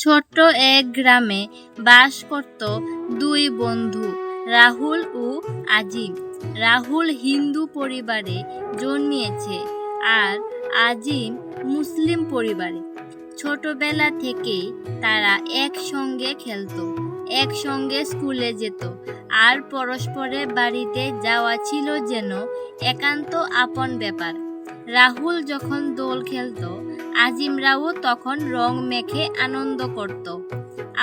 ছোট্ট এক গ্রামে বাস করত দুই বন্ধু, রাহুল ও আজিম। রাহুল হিন্দু পরিবারে জন্মিয়েছে আর আজিম মুসলিম পরিবারে। ছোটবেলা থেকেই তারা একসঙ্গে খেলতো, একসঙ্গে স্কুলে যেত, আর পরস্পরের বাড়িতে যাওয়া ছিল যেন একান্ত আপন ব্যাপার। রাহুল যখন দোল খেলতো, আজিমরাও তখন রং মেখে আনন্দ করত।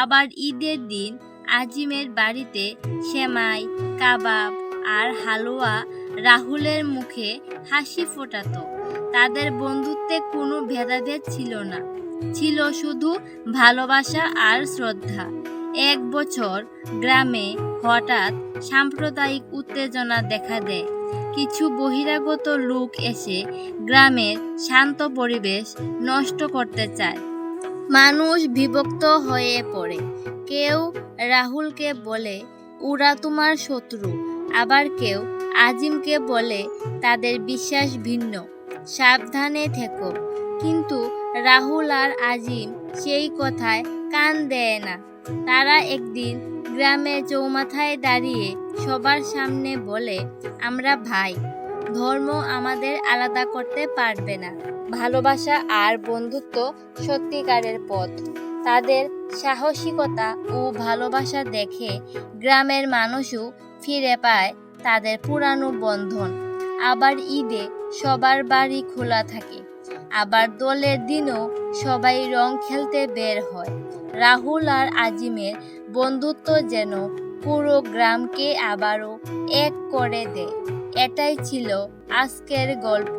আবার ঈদের দিন আজিমের বাড়িতে সেমাই, কাবাব আর হালুয়া রাহুলের মুখে হাসি ফোটাতো। তাদের বন্ধুত্বে কোনো ভেদাভেদ ছিল না, ছিল শুধু ভালোবাসা আর শ্রদ্ধা। এক বছর গ্রামে হঠাৎ সাম্প্রদায়িক উত্তেজনা দেখা দেয়। কিছু বহিরাগত লোক এসে গ্রামের শান্ত পরিবেশ নষ্ট করতে চায়। মানুষ বিভক্ত হয়ে পড়ে। কেউ রাহুলকে বলে ওরা তোমার শত্রু, আবার কেউ আজিমকে বলে তাদের বিশ্বাস ভিন্ন, সাবধানে থেকো। কিন্তু রাহুল আর আজিম সেই কথায় কান দেয় না। তারা একদিন গ্রামের চৌমাথায় দাঁড়িয়ে সবার সামনে বলে, আমরা ভাই, ধর্ম আমাদের আলাদা করতে পারবে না। ভালোবাসা আর বন্ধুত্ব সত্যিকারের পথ। তাদের সাহসিকতা ও ভালোবাসা দেখে গ্রামের মানুষও ফিরে পায় তাদের পুরানো বন্ধন। আবার ঈদে সবার বাড়ি খোলা থাকে, আবার দোলের দিনও সবাই রং খেলতে বের হয়। রাহুল আর আজিমের বন্ধুত্ব যেন পুরো গ্রামকে আবারও এক করে দেয়। এটাই ছিল আজকের গল্প।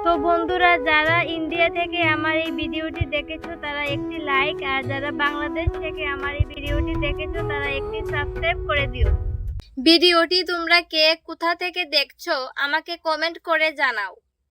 তো বন্ধুরা, যারা ইন্ডিয়া থেকে আমার এই ভিডিওটি দেখেছো তারা একটি লাইক, আর যারা বাংলাদেশ থেকে আমার এই ভিডিওটি দেখেছো তারা একটি সাবস্ক্রাইব করে দিও। ভিডিওটি তোমরা কে কোথা থেকে দেখছো আমাকে কমেন্ট করে জানাও।